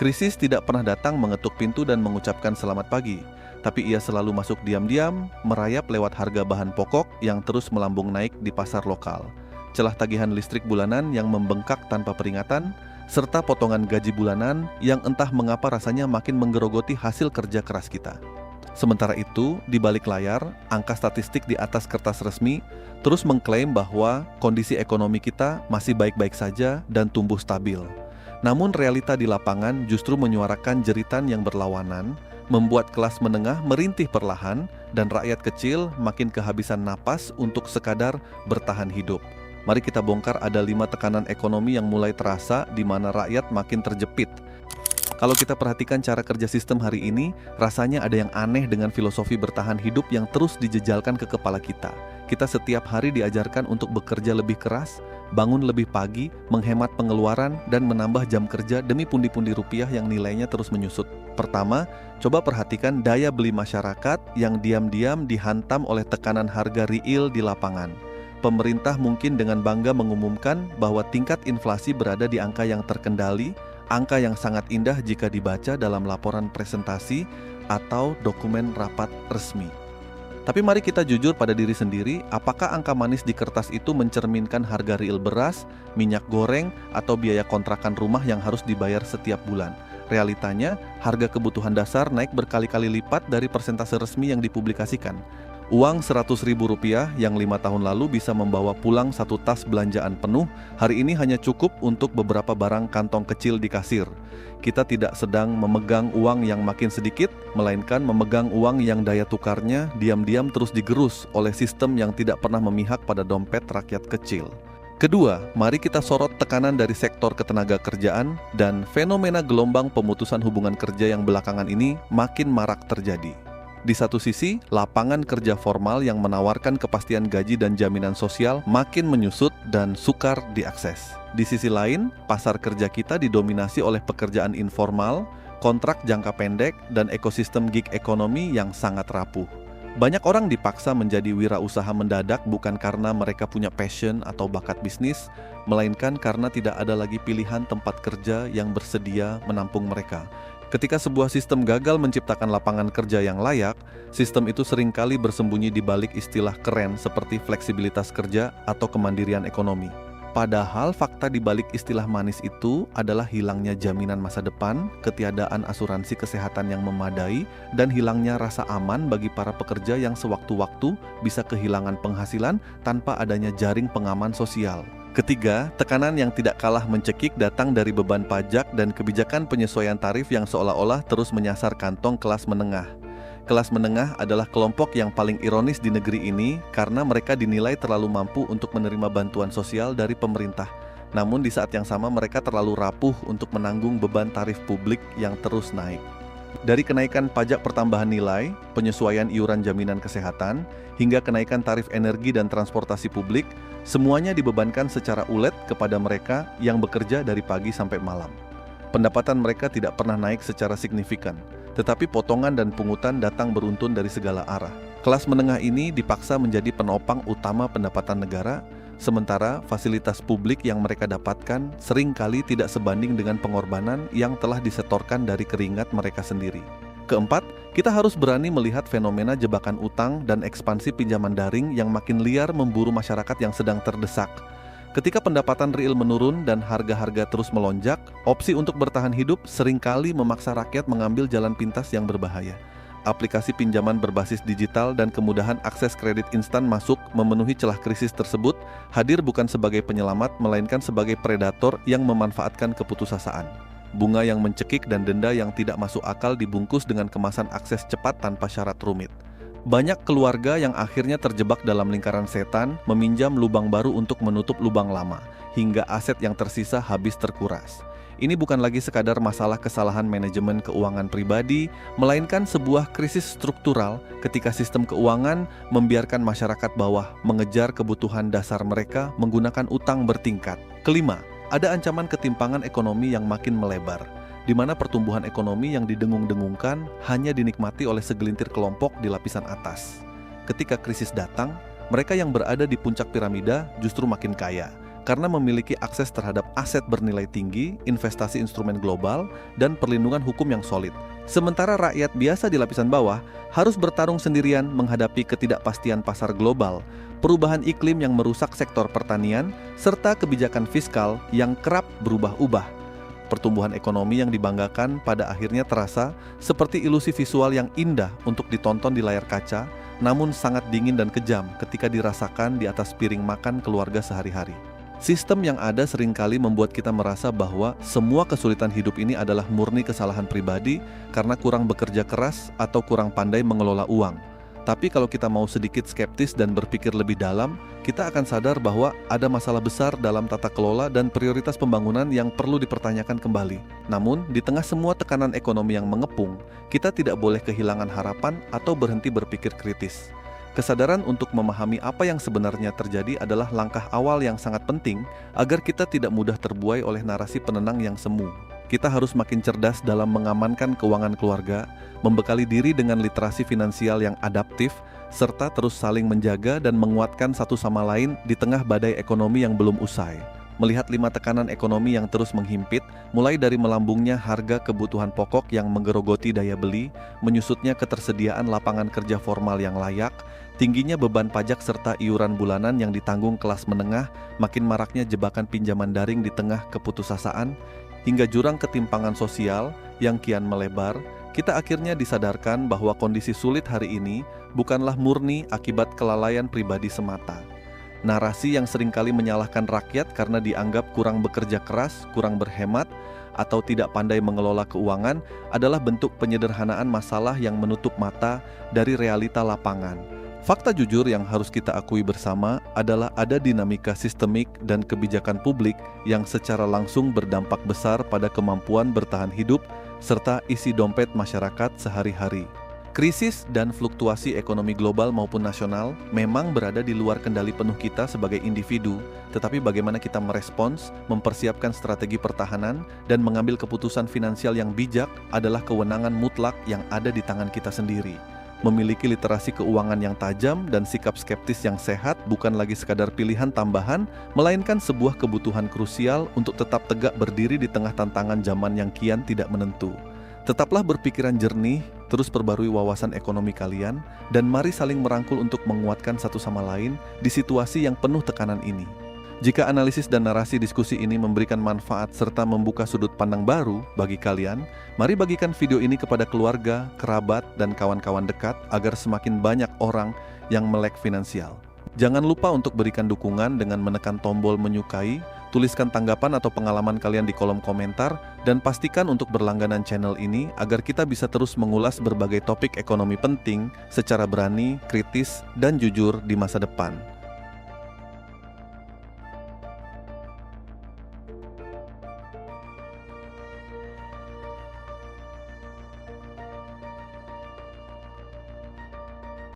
Krisis tidak pernah datang mengetuk pintu dan mengucapkan selamat pagi, tapi ia selalu masuk diam-diam, merayap lewat harga bahan pokok yang terus melambung naik di pasar lokal, celah tagihan listrik bulanan yang membengkak tanpa peringatan, serta potongan gaji bulanan yang entah mengapa rasanya makin menggerogoti hasil kerja keras kita. Sementara itu, di balik layar, angka statistik di atas kertas resmi terus mengklaim bahwa kondisi ekonomi kita masih baik-baik saja dan tumbuh stabil. Namun realita di lapangan justru menyuarakan jeritan yang berlawanan, membuat kelas menengah merintih perlahan dan rakyat kecil makin kehabisan napas untuk sekadar bertahan hidup. Mari kita bongkar ada 5 tekanan ekonomi yang mulai terasa di mana rakyat makin terjepit. Kalau kita perhatikan cara kerja sistem hari ini, rasanya ada yang aneh dengan filosofi bertahan hidup yang terus dijejalkan ke kepala kita. Kita setiap hari diajarkan untuk bekerja lebih keras, bangun lebih pagi, menghemat pengeluaran, dan menambah jam kerja demi pundi-pundi rupiah yang nilainya terus menyusut. Pertama, coba perhatikan daya beli masyarakat yang diam-diam dihantam oleh tekanan harga real di lapangan. Pemerintah mungkin dengan bangga mengumumkan bahwa tingkat inflasi berada di angka yang terkendali, angka yang sangat indah jika dibaca dalam laporan presentasi atau dokumen rapat resmi. Tapi mari kita jujur pada diri sendiri, apakah angka manis di kertas itu mencerminkan harga real beras, minyak goreng, atau biaya kontrakan rumah yang harus dibayar setiap bulan? Realitanya, harga kebutuhan dasar naik berkali-kali lipat dari persentase resmi yang dipublikasikan. Uang Rp100.000 yang 5 tahun lalu bisa membawa pulang 1 tas belanjaan penuh, hari ini hanya cukup untuk beberapa barang kantong kecil di kasir. Kita tidak sedang memegang uang yang makin sedikit, melainkan memegang uang yang daya tukarnya diam-diam terus digerus oleh sistem yang tidak pernah memihak pada dompet rakyat kecil. Kedua, mari kita sorot tekanan dari sektor ketenaga kerjaan dan fenomena gelombang pemutusan hubungan kerja yang belakangan ini makin marak terjadi. Di satu sisi, lapangan kerja formal yang menawarkan kepastian gaji dan jaminan sosial makin menyusut dan sukar diakses. Di sisi lain, pasar kerja kita didominasi oleh pekerjaan informal, kontrak jangka pendek, dan ekosistem gig ekonomi yang sangat rapuh. Banyak orang dipaksa menjadi wirausaha mendadak bukan karena mereka punya passion atau bakat bisnis, melainkan karena tidak ada lagi pilihan tempat kerja yang bersedia menampung mereka. Ketika sebuah sistem gagal menciptakan lapangan kerja yang layak, sistem itu seringkali bersembunyi di balik istilah keren seperti fleksibilitas kerja atau kemandirian ekonomi. Padahal fakta di balik istilah manis itu adalah hilangnya jaminan masa depan, ketiadaan asuransi kesehatan yang memadai, dan hilangnya rasa aman bagi para pekerja yang sewaktu-waktu bisa kehilangan penghasilan tanpa adanya jaring pengaman sosial. Ketiga, tekanan yang tidak kalah mencekik datang dari beban pajak dan kebijakan penyesuaian tarif yang seolah-olah terus menyasar kantong kelas menengah. Kelas menengah adalah kelompok yang paling ironis di negeri ini karena mereka dinilai terlalu mampu untuk menerima bantuan sosial dari pemerintah. Namun di saat yang sama mereka terlalu rapuh untuk menanggung beban tarif publik yang terus naik. Dari kenaikan pajak pertambahan nilai, penyesuaian iuran jaminan kesehatan, hingga kenaikan tarif energi dan transportasi publik, semuanya dibebankan secara ulet kepada mereka yang bekerja dari pagi sampai malam. Pendapatan mereka tidak pernah naik secara signifikan, tetapi potongan dan pungutan datang beruntun dari segala arah. Kelas menengah ini dipaksa menjadi penopang utama pendapatan negara, sementara fasilitas publik yang mereka dapatkan seringkali tidak sebanding dengan pengorbanan yang telah disetorkan dari keringat mereka sendiri. Keempat, kita harus berani melihat fenomena jebakan utang dan ekspansi pinjaman daring yang makin liar memburu masyarakat yang sedang terdesak. Ketika pendapatan real menurun dan harga-harga terus melonjak, opsi untuk bertahan hidup seringkali memaksa rakyat mengambil jalan pintas yang berbahaya. Aplikasi pinjaman berbasis digital dan kemudahan akses kredit instan masuk memenuhi celah krisis tersebut, hadir bukan sebagai penyelamat melainkan sebagai predator yang memanfaatkan keputusasaan. Bunga yang mencekik dan denda yang tidak masuk akal dibungkus dengan kemasan akses cepat tanpa syarat rumit. Banyak keluarga yang akhirnya terjebak dalam lingkaran setan meminjam lubang baru untuk menutup lubang lama, hingga aset yang tersisa habis terkuras. Ini bukan lagi sekadar masalah kesalahan manajemen keuangan pribadi, melainkan sebuah krisis struktural ketika sistem keuangan membiarkan masyarakat bawah mengejar kebutuhan dasar mereka menggunakan utang bertingkat. Kelima, ada ancaman ketimpangan ekonomi yang makin melebar, di mana pertumbuhan ekonomi yang didengung-dengungkan hanya dinikmati oleh segelintir kelompok di lapisan atas. Ketika krisis datang, mereka yang berada di puncak piramida justru makin kaya, karena memiliki akses terhadap aset bernilai tinggi, investasi instrumen global, dan perlindungan hukum yang solid. Sementara rakyat biasa di lapisan bawah harus bertarung sendirian menghadapi ketidakpastian pasar global, perubahan iklim yang merusak sektor pertanian, serta kebijakan fiskal yang kerap berubah-ubah. Pertumbuhan ekonomi yang dibanggakan pada akhirnya terasa seperti ilusi visual yang indah untuk ditonton di layar kaca, namun sangat dingin dan kejam ketika dirasakan di atas piring makan keluarga sehari-hari. Sistem yang ada seringkali membuat kita merasa bahwa semua kesulitan hidup ini adalah murni kesalahan pribadi karena kurang bekerja keras atau kurang pandai mengelola uang. Tapi kalau kita mau sedikit skeptis dan berpikir lebih dalam, kita akan sadar bahwa ada masalah besar dalam tata kelola dan prioritas pembangunan yang perlu dipertanyakan kembali. Namun, di tengah semua tekanan ekonomi yang mengepung, kita tidak boleh kehilangan harapan atau berhenti berpikir kritis. Kesadaran untuk memahami apa yang sebenarnya terjadi adalah langkah awal yang sangat penting agar kita tidak mudah terbuai oleh narasi penenang yang semu. Kita harus makin cerdas dalam mengamankan keuangan keluarga, membekali diri dengan literasi finansial yang adaptif, serta terus saling menjaga dan menguatkan satu sama lain di tengah badai ekonomi yang belum usai. Melihat 5 tekanan ekonomi yang terus menghimpit, mulai dari melambungnya harga kebutuhan pokok yang menggerogoti daya beli, menyusutnya ketersediaan lapangan kerja formal yang layak, tingginya beban pajak serta iuran bulanan yang ditanggung kelas menengah, makin maraknya jebakan pinjaman daring di tengah keputusasaan, hingga jurang ketimpangan sosial yang kian melebar, kita akhirnya disadarkan bahwa kondisi sulit hari ini bukanlah murni akibat kelalaian pribadi semata. Narasi yang seringkali menyalahkan rakyat karena dianggap kurang bekerja keras, kurang berhemat, atau tidak pandai mengelola keuangan adalah bentuk penyederhanaan masalah yang menutup mata dari realita lapangan. Fakta jujur yang harus kita akui bersama adalah ada dinamika sistemik dan kebijakan publik yang secara langsung berdampak besar pada kemampuan bertahan hidup serta isi dompet masyarakat sehari-hari. Krisis dan fluktuasi ekonomi global maupun nasional memang berada di luar kendali penuh kita sebagai individu, tetapi bagaimana kita merespons, mempersiapkan strategi pertahanan, dan mengambil keputusan finansial yang bijak adalah kewenangan mutlak yang ada di tangan kita sendiri. Memiliki literasi keuangan yang tajam dan sikap skeptis yang sehat bukan lagi sekadar pilihan tambahan, melainkan sebuah kebutuhan krusial untuk tetap tegak berdiri di tengah tantangan zaman yang kian tidak menentu. Tetaplah berpikiran jernih, terus perbarui wawasan ekonomi kalian, dan mari saling merangkul untuk menguatkan satu sama lain di situasi yang penuh tekanan ini. Jika analisis dan narasi diskusi ini memberikan manfaat serta membuka sudut pandang baru bagi kalian, mari bagikan video ini kepada keluarga, kerabat, dan kawan-kawan dekat agar semakin banyak orang yang melek finansial. Jangan lupa untuk berikan dukungan dengan menekan tombol menyukai, tuliskan tanggapan atau pengalaman kalian di kolom komentar, dan pastikan untuk berlangganan channel ini agar kita bisa terus mengulas berbagai topik ekonomi penting secara berani, kritis, dan jujur di masa depan.